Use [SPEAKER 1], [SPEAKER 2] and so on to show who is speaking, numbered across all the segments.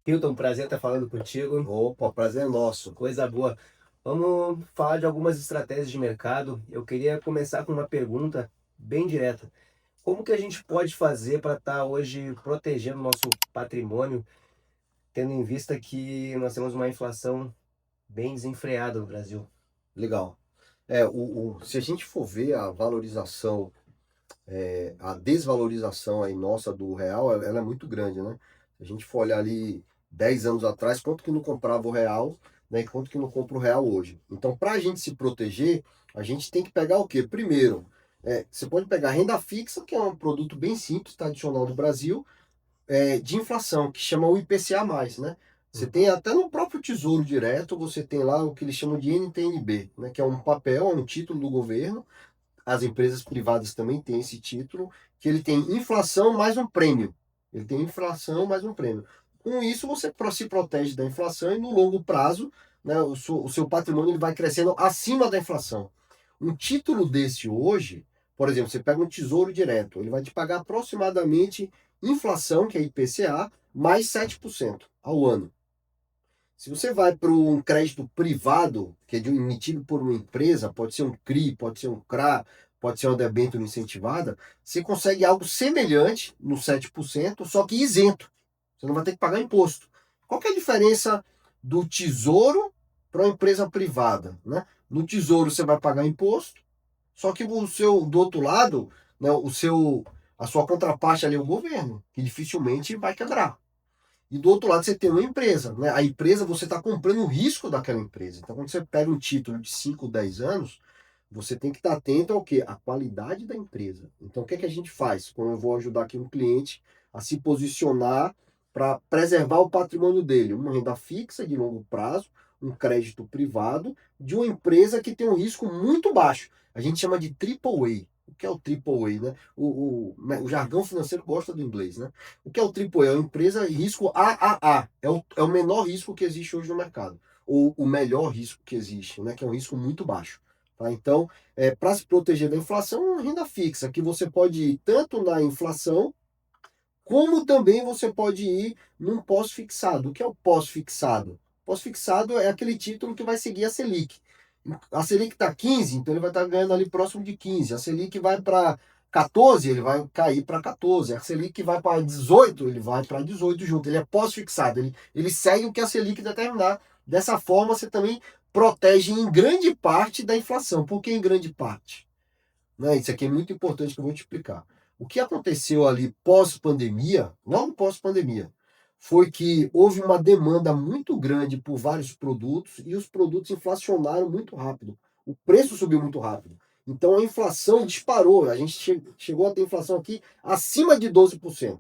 [SPEAKER 1] Hilton, prazer estar falando contigo.
[SPEAKER 2] Opa, prazer é nosso.
[SPEAKER 1] Coisa boa. Vamos falar de algumas estratégias de mercado. Eu queria começar com uma pergunta bem direta. Como que a gente pode fazer para estar hoje protegendo o nosso patrimônio, tendo em vista que nós temos uma inflação bem desenfreada no Brasil?
[SPEAKER 2] Legal. Se a gente for ver a valorização, a desvalorização aí nossa do real, ela é muito grande, né? Se a gente for olhar ali 10 anos atrás, quanto que não comprava o real, né? E quanto que não compra o real hoje. Então, para a gente se proteger, a gente tem que pegar o quê? Primeiro, você pode pegar renda fixa, que é um produto bem simples, tradicional do Brasil, de inflação, que chama o IPCA+, né? Você
[SPEAKER 1] Hum.
[SPEAKER 2] tem até no próprio Tesouro Direto, você tem lá o que eles chamam de NTN-B, né? Que é um papel, é um título do governo. As empresas privadas também têm esse título, que ele tem inflação mais um prêmio. Ele tem inflação mais um prêmio. Com isso, você se protege da inflação e no longo prazo, né, o seu patrimônio ele vai crescendo acima da inflação. Um título desse hoje, por exemplo, você pega um Tesouro Direto, ele vai te pagar aproximadamente inflação, que é IPCA, mais 7% ao ano. Se você vai para um crédito privado, que é emitido por uma empresa, pode ser um CRI, pode ser um CRA, pode ser uma debênture incentivada, você consegue algo semelhante no 7%, só que isento. Você não vai ter que pagar imposto. Qual que é a diferença do tesouro para uma empresa privada, né? No tesouro você vai pagar imposto, só que do outro lado, né, a sua contraparte ali é o governo, que dificilmente vai quebrar. E do outro lado você tem uma empresa, né? A empresa você está comprando o risco daquela empresa. Então, quando você pega um título de 5, 10 anos, você tem que estar atento ao quê? A qualidade da empresa. Então, o que é que a gente faz? Quando eu vou ajudar aqui um cliente a se posicionar para preservar o patrimônio dele, uma renda fixa de longo prazo, um crédito privado de uma empresa que tem um risco muito baixo. A gente chama de triple A. O que é o triple A, né? O jargão financeiro gosta do inglês, né? O que é o AAA? É uma empresa risco AAA. É o menor risco que existe hoje no mercado. Ou o melhor risco que existe, né? Que é um risco muito baixo. Tá? Então, para se proteger da inflação, é uma renda fixa, que você pode ir tanto na inflação, como também você pode ir num pós-fixado. O que é o pós-fixado? Pós-fixado é aquele título que vai seguir a Selic. A Selic está 15, então ele vai estar ganhando ali próximo de 15. A Selic vai para 14, ele vai cair para 14. A Selic vai para 18, ele vai para 18 junto. Ele é pós-fixado, ele segue o que a Selic determinar. Dessa forma, você também protege em grande parte da inflação. Por que em grande parte? Né? Isso aqui é muito importante que eu vou te explicar. O que aconteceu ali pós-pandemia, logo pós-pandemia, foi que houve uma demanda muito grande por vários produtos e os produtos inflacionaram muito rápido. O preço subiu muito rápido. Então a inflação disparou. A gente chegou a ter inflação aqui acima de 12%.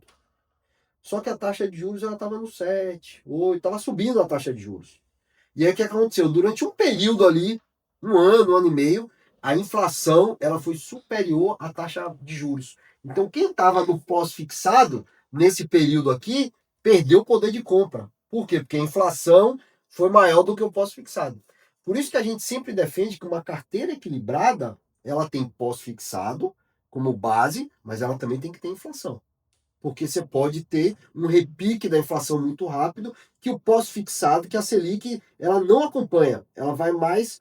[SPEAKER 2] Só que a taxa de juros ela estava no 7, 8, estava subindo a taxa de juros. E aí o que aconteceu? Durante um período ali, um ano e meio, a inflação ela foi superior à taxa de juros. Então quem estava no pós-fixado, nesse período aqui, perdeu o poder de compra. Por quê? Porque a inflação foi maior do que o pós-fixado. Por isso que a gente sempre defende que uma carteira equilibrada, ela tem pós-fixado como base, mas ela também tem que ter inflação, porque você pode ter um repique da inflação muito rápido, que o pós-fixado, que a Selic, ela não acompanha, ela vai mais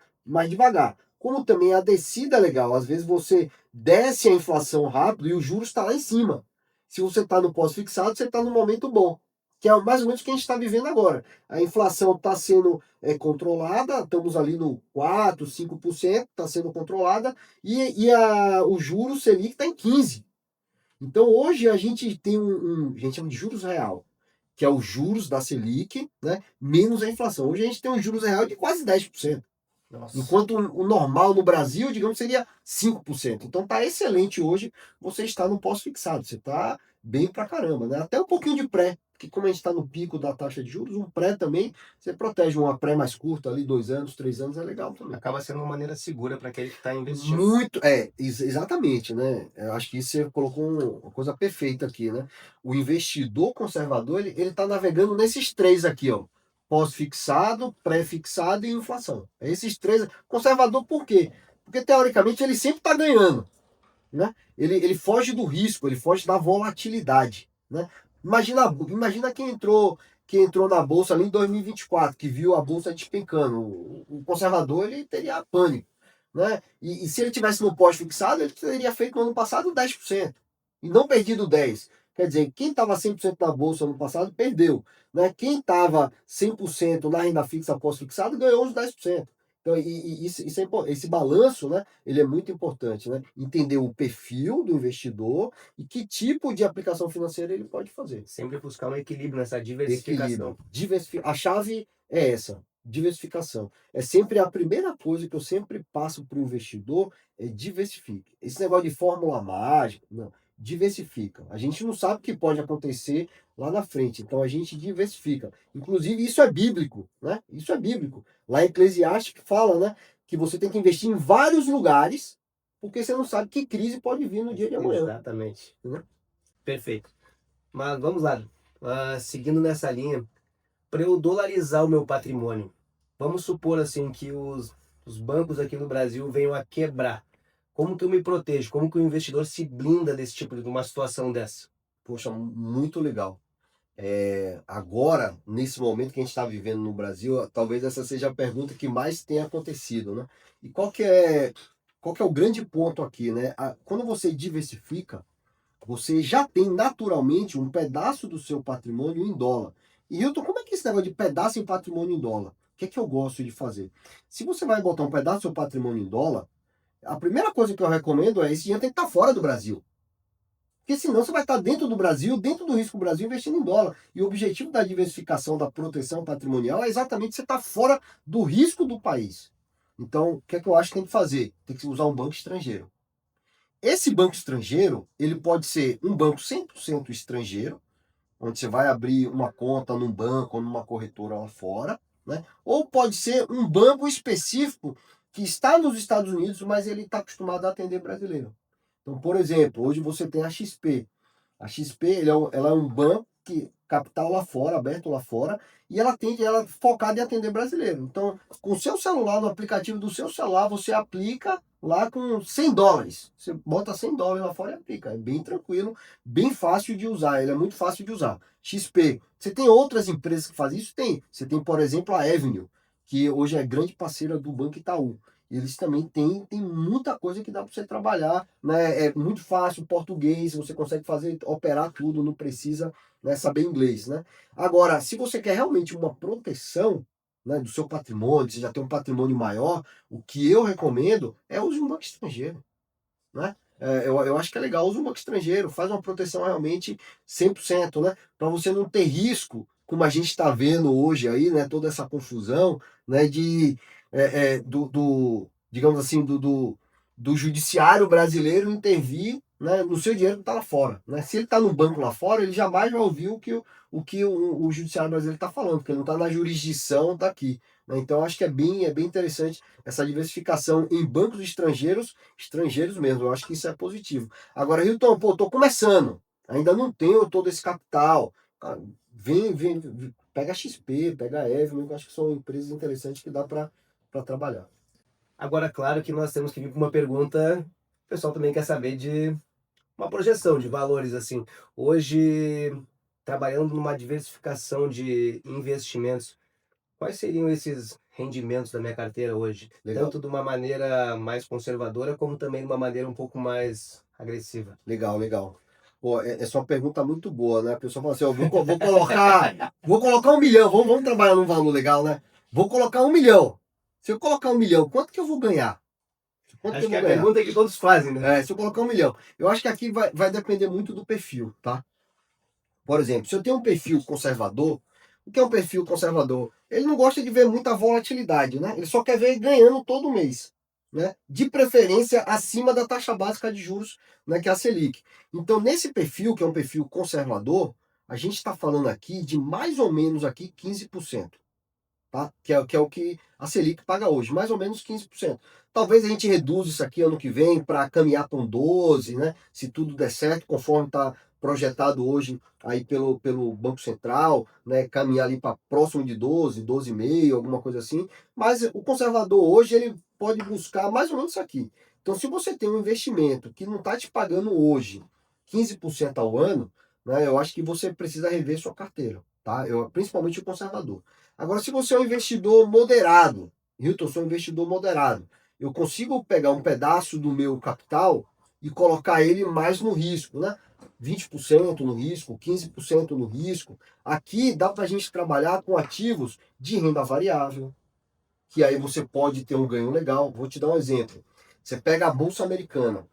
[SPEAKER 2] devagar. Como também a descida é legal, às vezes você desce a inflação rápido e o juros está lá em cima. Se você está no pós-fixado, você está no momento bom, que é mais ou menos o que a gente está vivendo agora. A inflação está sendo controlada, estamos ali no 4, 5%, está sendo controlada, e o juros Selic está em 15%. Então, hoje a gente tem a gente chama de juros real, que é os juros da Selic, né, menos a inflação. Hoje a gente tem um juros real de quase 10%.
[SPEAKER 1] Nossa.
[SPEAKER 2] Enquanto o normal no Brasil, digamos, seria 5%. Então tá excelente hoje você estar no pós-fixado. Você está bem pra caramba, né? Até um pouquinho de pré, porque como a gente está no pico da taxa de juros, um pré também, você protege uma pré mais curta ali, 2 anos, 3 anos, é legal também.
[SPEAKER 1] Acaba sendo uma maneira segura para aquele que está investindo.
[SPEAKER 2] Muito, exatamente, né? Eu acho que você colocou uma coisa perfeita aqui, né? O investidor conservador, ele tá navegando nesses três aqui, ó. Pós-fixado, pré-fixado e inflação. É esses três. Conservador por quê? Porque, teoricamente, ele sempre está ganhando, né? Ele foge do risco, ele foge da volatilidade, né? Imagina quem entrou que entrou na bolsa ali em 2024, que viu a bolsa despencando. O conservador ele teria pânico, né? E se ele tivesse no pós-fixado, ele teria feito no ano passado 10% e não perdido 10%. Quer dizer, quem estava 100% na bolsa no passado perdeu, né? Quem estava 100% na renda fixa pós-fixado ganhou os 10%. Então, esse balanço, né, ele é muito importante, né? Entender o perfil do investidor e que tipo de aplicação financeira ele pode fazer.
[SPEAKER 1] Sempre buscar um equilíbrio nessa diversificação.
[SPEAKER 2] Equilíbrio. A chave é essa, diversificação. É sempre a primeira coisa que eu sempre passo para o investidor, é diversifique. Esse negócio de fórmula mágica, não, diversifica. A gente não sabe o que pode acontecer lá na frente, então a gente diversifica. Inclusive isso é bíblico, né? Isso é bíblico. Lá em Eclesiastes fala, né, que você tem que investir em vários lugares, porque você não sabe que crise pode vir no dia de amanhã.
[SPEAKER 1] Exatamente.
[SPEAKER 2] Né?
[SPEAKER 1] Perfeito. Mas vamos lá. Seguindo nessa linha, para eu dolarizar o meu patrimônio, vamos supor assim que os bancos aqui no Brasil venham a quebrar. Como que eu me protejo? Como que o investidor se blinda desse tipo de uma situação dessa?
[SPEAKER 2] Poxa, muito legal. Agora, nesse momento que a gente está vivendo no Brasil, talvez essa seja a pergunta que mais tem acontecido, né? E qual que é o grande ponto aqui, né? Quando você diversifica, você já tem naturalmente um pedaço do seu patrimônio em dólar. E Hilton, como é que é esse negócio de pedaço em patrimônio em dólar? O que é que eu gosto de fazer? Se você vai botar um pedaço do seu patrimônio em dólar, a primeira coisa que eu recomendo é esse dinheiro tem que estar fora do Brasil. Porque senão você vai estar dentro do Brasil, dentro do risco Brasil, investindo em dólar. E o objetivo da diversificação, da proteção patrimonial é exatamente você estar fora do risco do país. Então, o que é que eu acho que tem que fazer? Tem que usar um banco estrangeiro. Esse banco estrangeiro, ele pode ser um banco 100% estrangeiro, onde você vai abrir uma conta num banco ou numa corretora lá fora, né? Ou pode ser um banco específico que está nos Estados Unidos, mas ele está acostumado a atender brasileiro. Então, por exemplo, hoje você tem a XP. A XP ela é um banco que capital lá fora, aberto lá fora, e ela é focada em atender brasileiro. Então, com o seu celular, no aplicativo do seu celular, você aplica lá com US$ 100. Você bota US$ 100 lá fora e aplica. É bem tranquilo, bem fácil de usar. Ele é muito fácil de usar. XP. Você tem outras empresas que fazem isso? Tem. Você tem, por exemplo, a Avenue, que hoje é grande parceira do Banco Itaú. Eles também têm muita coisa que dá para você trabalhar, né? É muito fácil, português, você consegue fazer, operar tudo, não precisa, né, saber inglês, né? Agora, se você quer realmente uma proteção, né, do seu patrimônio, você já tem um patrimônio maior, o que eu recomendo é use um banco estrangeiro, né? Eu acho que é legal, use um banco estrangeiro, faz uma proteção realmente 100%, né? Para você não ter risco, como a gente está vendo hoje aí, né? Toda essa confusão, né? Digamos assim, do judiciário brasileiro intervir, né, no seu dinheiro que está lá fora, né? Se ele está no banco lá fora, ele jamais vai ouvir o judiciário brasileiro está falando, porque ele não está na jurisdição daqui. Né? Então, acho que é bem interessante essa diversificação em bancos estrangeiros mesmo. Eu acho que isso é positivo. Agora, Hilton, pô, tô começando. Ainda não tenho todo esse capital. Cara, pega a XP, pega a Evelyn, que eu acho que são empresas interessantes que dá para trabalhar.
[SPEAKER 1] Agora, claro que nós temos que vir com uma pergunta, o pessoal também quer saber de uma projeção de valores assim. Hoje, trabalhando numa diversificação de investimentos, quais seriam esses rendimentos da minha carteira hoje?
[SPEAKER 2] Legal.
[SPEAKER 1] Tanto de uma maneira mais conservadora, como também de uma maneira um pouco mais agressiva.
[SPEAKER 2] Legal, legal. Pô, essa é uma pergunta muito boa, né? A pessoa fala assim, ó, vou colocar 1 milhão, vamos trabalhar num valor legal, né? Vou colocar 1 milhão. Se eu colocar 1 milhão, quanto que eu vou ganhar? Quanto que
[SPEAKER 1] Acho
[SPEAKER 2] eu
[SPEAKER 1] que é
[SPEAKER 2] vou
[SPEAKER 1] a
[SPEAKER 2] ganhar?
[SPEAKER 1] pergunta que todos fazem, né?
[SPEAKER 2] Se eu colocar 1 milhão. Eu acho que aqui vai depender muito do perfil, tá? Por exemplo, se eu tenho um perfil conservador, o que é um perfil conservador? Ele não gosta de ver muita volatilidade, né? Ele só quer ver ganhando todo mês, né? De preferência acima da taxa básica de juros, né, que é a Selic. Então, nesse perfil, que é um perfil conservador, a gente está falando aqui de mais ou menos aqui 15%, tá? Que é o que a Selic paga hoje, mais ou menos 15%. Talvez a gente reduza isso aqui ano que vem para caminhar para um 12, né? Se tudo der certo, conforme está projetado hoje aí pelo Banco Central, né? Caminhar ali para próximo de 12, 12,5, alguma coisa assim. Mas o conservador hoje ele pode buscar mais ou menos isso aqui. Então, se você tem um investimento que não está te pagando hoje 15% ao ano, né? Eu acho que você precisa rever sua carteira. tá? Principalmente o conservador. Agora, se você é um investidor moderado, Hilton, eu sou um investidor moderado, eu consigo pegar um pedaço do meu capital e colocar ele mais no risco, né? 20% no risco, 15% no risco. Aqui dá para a gente trabalhar com ativos de renda variável, que aí você pode ter um ganho legal. Vou te dar um exemplo. Você pega a Bolsa Americana.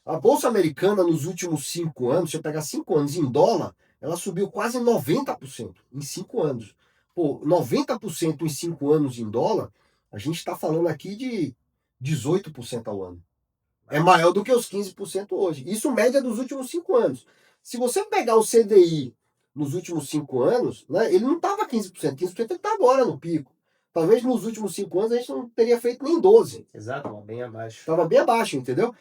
[SPEAKER 2] A Bolsa Americana, nos últimos 5 anos, se eu pegar 5 anos em dólar, ela subiu quase 90% em 5 anos. Pô, 90% em 5 anos em dólar, a gente está falando aqui de 18% ao ano. É maior do que os 15% hoje. Isso média dos últimos 5 anos. Se você pegar o CDI nos últimos 5 anos, né, ele não estava 15%. 15% ele está agora no pico. Talvez nos últimos 5 anos a gente não teria feito nem 12%.
[SPEAKER 1] Exato, bem abaixo.
[SPEAKER 2] Estava bem abaixo, entendeu?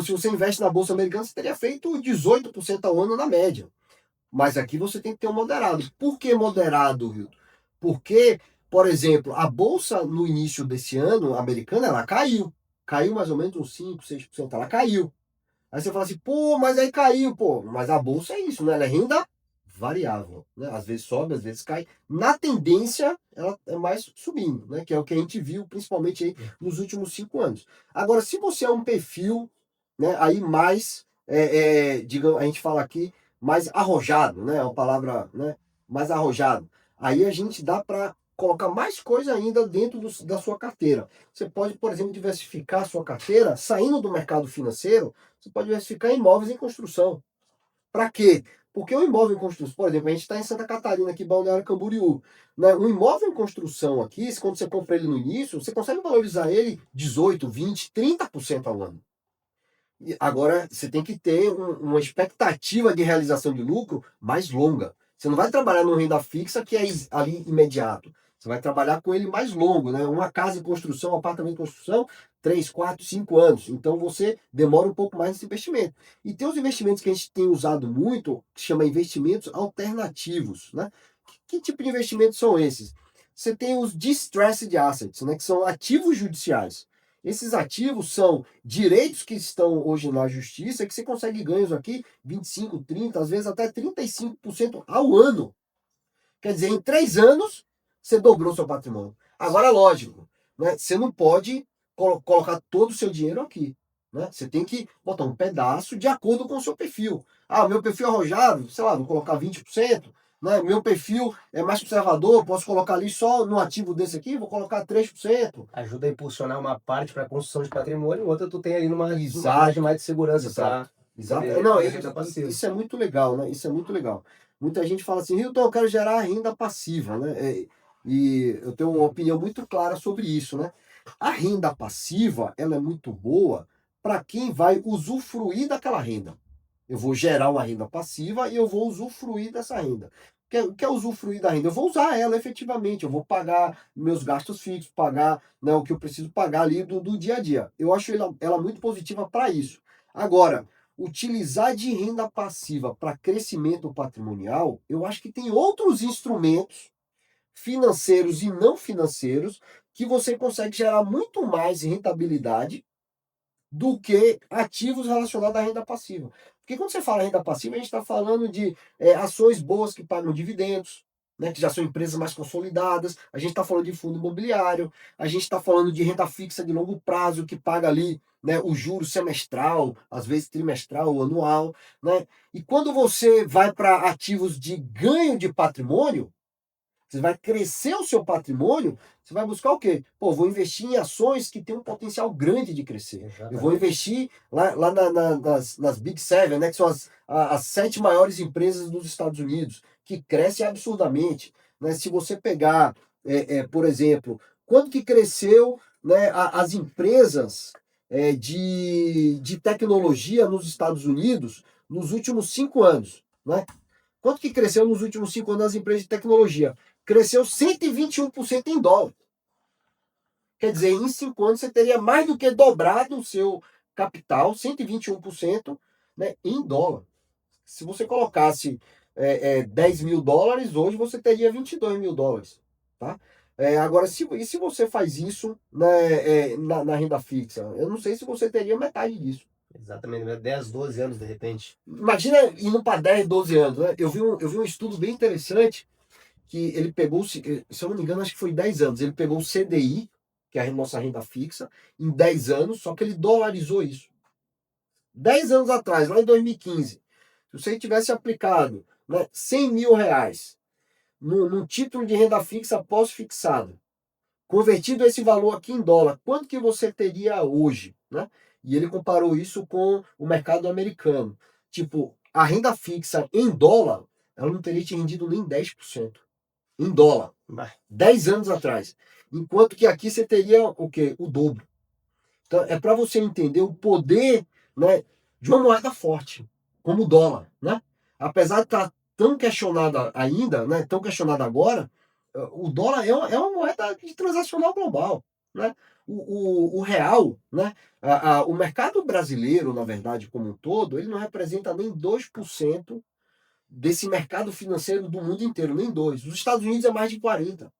[SPEAKER 2] Se você investe na Bolsa Americana, você teria feito 18% ao ano na média. Mas aqui você tem que ter um moderado. Por que moderado, Hilton? Porque, por exemplo, a Bolsa no início desse ano, americana, ela caiu. Caiu mais ou menos uns 5, 6%. Ela caiu. Aí você fala assim, pô, mas aí caiu, pô. Mas a Bolsa é isso, né? Ela é renda variável, né? Às vezes sobe, às vezes cai. Na tendência, ela é mais subindo, né? Que é o que a gente viu, principalmente aí nos últimos 5 anos. Agora, se você é um perfil, né? Aí mais, digamos, a gente fala aqui, mais arrojado, né? É uma palavra, né? Mais arrojado. Aí a gente dá para colocar mais coisa ainda dentro da sua carteira. Você pode, por exemplo, diversificar a sua carteira, saindo do mercado financeiro, você pode diversificar em imóveis em construção. Para quê? Porque o imóvel em construção, por exemplo, a gente está em Santa Catarina, aqui, Balneário Camboriú. Né? Um imóvel em construção aqui, quando você compra ele no início, você consegue valorizar ele 18, 20, 30% ao ano. E agora, você tem que ter uma expectativa de realização de lucro mais longa. Você não vai trabalhar numa renda fixa que é ali imediato. Você vai trabalhar com ele mais longo, né? Uma casa em construção, um apartamento em construção, 3, 4, 5 anos. Então você demora um pouco mais nesse investimento. E tem os investimentos que a gente tem usado muito, que chama investimentos alternativos, né? Que tipo de investimentos são esses? Você tem os distressed assets, né? Que são ativos judiciais. Esses ativos são direitos que estão hoje na justiça, que você consegue ganhos aqui 25, 30, às vezes até 35% ao ano. Quer dizer, em 3 anos, você dobrou seu patrimônio. Agora, lógico, né? Você não pode colocar todo o seu dinheiro aqui. Né? Você tem que botar um pedaço de acordo com o seu perfil. Ah, meu perfil é arrojado, sei lá, vou colocar 20%. Né? Meu perfil é mais conservador, posso colocar ali só no ativo desse aqui, vou colocar 3%.
[SPEAKER 1] Ajuda a impulsionar uma parte para a construção de patrimônio, outra tu tem ali numa
[SPEAKER 2] Exato,
[SPEAKER 1] margem mais de segurança para
[SPEAKER 2] exato.
[SPEAKER 1] poder
[SPEAKER 2] Não,
[SPEAKER 1] ter renda passiva.
[SPEAKER 2] isso é muito legal, né? Isso é muito legal. Muita gente fala assim, Hilton, eu quero gerar renda passiva, né? E eu tenho uma opinião muito clara sobre isso, né? A renda passiva, ela é muito boa para quem vai usufruir daquela renda. Eu vou gerar uma renda passiva e eu vou usufruir dessa renda. O que é usufruir da renda? Eu vou usar ela efetivamente, eu vou pagar meus gastos fixos, pagar, né, o que eu preciso pagar ali do dia a dia. Eu acho ela muito positiva para isso. Agora, utilizar de renda passiva para crescimento patrimonial, eu acho que tem outros instrumentos financeiros e não financeiros que você consegue gerar muito mais rentabilidade do que ativos relacionados à renda passiva. Porque quando você fala renda passiva, a gente está falando de ações boas que pagam dividendos, né, que já são empresas mais consolidadas, a gente está falando de fundo imobiliário, a gente está falando de renda fixa de longo prazo, que paga ali, né, o juro semestral, às vezes trimestral ou anual. Né? E quando você vai para ativos de ganho de patrimônio, você vai crescer o seu patrimônio, você vai buscar o quê? Pô, vou investir em ações que têm um potencial grande de crescer.
[SPEAKER 1] Exatamente.
[SPEAKER 2] Eu vou investir lá nas Big Seven, né, que são as 7 maiores empresas dos Estados Unidos, que crescem absurdamente. Né? Se você pegar, por exemplo, quanto que cresceu, né, as empresas de tecnologia nos Estados Unidos nos últimos 5 anos? Né? Quanto que cresceu nos últimos 5 anos as empresas de tecnologia? Cresceu 121% em dólar. Quer dizer, em 5 anos você teria mais do que dobrado o seu capital, 121%, né, em dólar. Se você colocasse 10 mil dólares, hoje você teria 22 mil dólares. Tá? Agora, e se você faz isso, né, na renda fixa? Eu não sei se você teria metade disso.
[SPEAKER 1] Exatamente, né? 10, 12 anos de repente.
[SPEAKER 2] Imagina indo para 10, 12 anos, né? Eu vi um estudo bem interessante que ele pegou, se eu não me engano, acho que foi 10 anos. Ele pegou o CDI, que é a nossa renda fixa, em 10 anos, só que ele dolarizou isso. 10 anos atrás, lá em 2015, se você tivesse aplicado, né, 100 mil reais num título de renda fixa pós-fixado, convertido esse valor aqui em dólar, quanto que você teria hoje, né? E ele comparou isso com o mercado americano. Tipo, a renda fixa em dólar, ela não teria te rendido nem 10% em dólar,
[SPEAKER 1] Bah,
[SPEAKER 2] 10 anos atrás. Enquanto que aqui você teria o quê? O dobro. Então, é para você entender o poder, né, de uma moeda forte, como o dólar, né? Apesar de estar tão questionada ainda, né, tão questionada agora, o dólar é uma moeda de transacional global, né? O real, né? O mercado brasileiro, na verdade, como um todo, ele não representa nem 2% desse mercado financeiro do mundo inteiro, nem 2. Os Estados Unidos é mais de 40,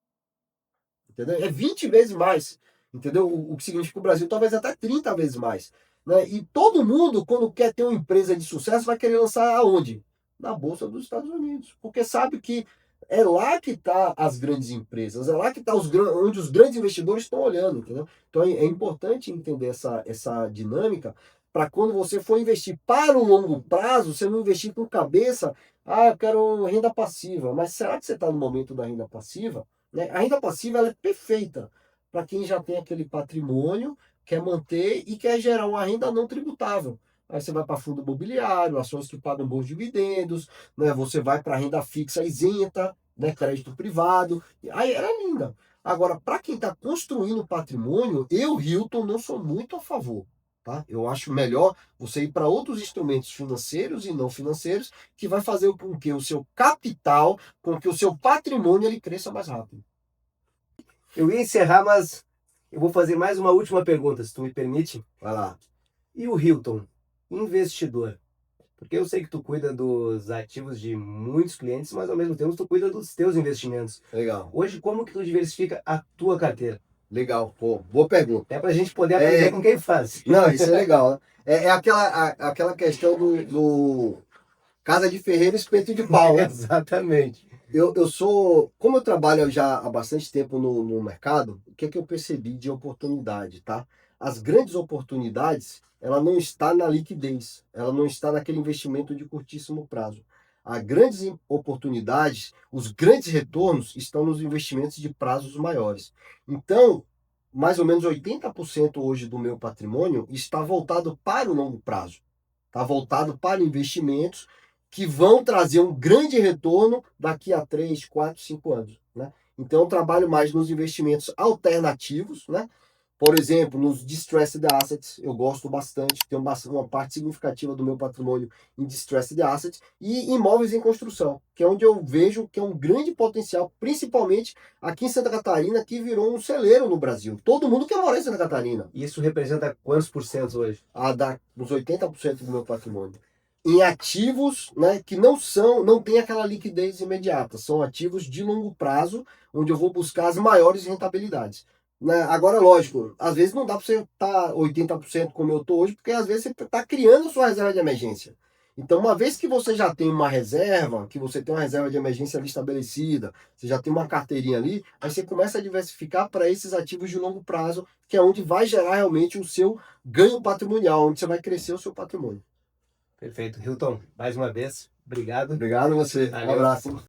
[SPEAKER 2] entendeu? É 20 vezes mais, entendeu? O que significa o Brasil talvez até 30 vezes mais, né? E todo mundo, quando quer ter uma empresa de sucesso, vai querer lançar aonde? Na Bolsa dos Estados Unidos, porque sabe que é lá que está as grandes empresas, é lá que está onde os grandes investidores estão olhando, entendeu? Então é importante entender essa dinâmica para quando você for investir para o longo prazo, você não investir com cabeça, eu quero renda passiva, mas será que você está no momento da renda passiva? Né? A renda passiva ela é perfeita para quem já tem aquele patrimônio, quer manter e quer gerar uma renda não tributável. Aí você vai para fundo imobiliário, ações que pagam bons dividendos, né? Você vai para renda fixa isenta, né? Crédito privado. Aí era linda. Agora, para quem está construindo patrimônio, eu, Hilton, não sou muito a favor. Tá? Eu acho melhor você ir para outros instrumentos financeiros e não financeiros que vai fazer com que o seu capital, com que o seu patrimônio ele cresça mais rápido.
[SPEAKER 1] eu ia encerrar, mas eu vou fazer mais uma última pergunta, se tu me permite.
[SPEAKER 2] Vai lá.
[SPEAKER 1] E o Hilton, investidor? Porque eu sei que tu cuida dos ativos de muitos clientes, mas ao mesmo tempo tu cuida dos teus investimentos.
[SPEAKER 2] Legal.
[SPEAKER 1] Hoje, como que tu diversifica a tua carteira?
[SPEAKER 2] Legal. Pô, boa pergunta.
[SPEAKER 1] É para a gente poder aprender com quem faz.
[SPEAKER 2] Não, isso é legal, né? É aquela questão do casa de ferreiro, espeto de pau, né?
[SPEAKER 1] Exatamente.
[SPEAKER 2] Como eu trabalho já há bastante tempo no mercado, o que é que eu percebi de oportunidade, tá? As grandes oportunidades, ela não está na liquidez, ela não está naquele investimento de curtíssimo prazo. As grandes oportunidades, os grandes retornos estão nos investimentos de prazos maiores. Então, mais ou menos 80% hoje do meu patrimônio está voltado para o longo prazo, está voltado para investimentos que vão trazer um grande retorno daqui a 3, 4, 5 anos, né? Então, eu trabalho mais nos investimentos alternativos, né? Por exemplo, nos distressed assets, eu gosto bastante, tenho uma parte significativa do meu patrimônio em distressed assets e imóveis em construção, que é onde eu vejo que é um grande potencial, principalmente aqui em Santa Catarina, que virou um celeiro no Brasil. Todo mundo quer morar em Santa Catarina.
[SPEAKER 1] Isso representa quantos por cento hoje?
[SPEAKER 2] Dá uns 80% do meu patrimônio em ativos, né, que não tem aquela liquidez imediata, são ativos de longo prazo, onde eu vou buscar as maiores rentabilidades. Né? Agora, lógico, às vezes não dá para você estar 80% como eu estou hoje, porque às vezes você está criando sua reserva de emergência. Então, uma vez que você já tem uma reserva, que você tem uma reserva de emergência ali estabelecida, você já tem uma carteirinha ali, aí você começa a diversificar para esses ativos de longo prazo, que é onde vai gerar realmente o seu ganho patrimonial, onde você vai crescer o seu patrimônio.
[SPEAKER 1] Perfeito. Hilton, mais uma vez, obrigado.
[SPEAKER 2] Obrigado a você. Um
[SPEAKER 1] Valeu.
[SPEAKER 2] abraço.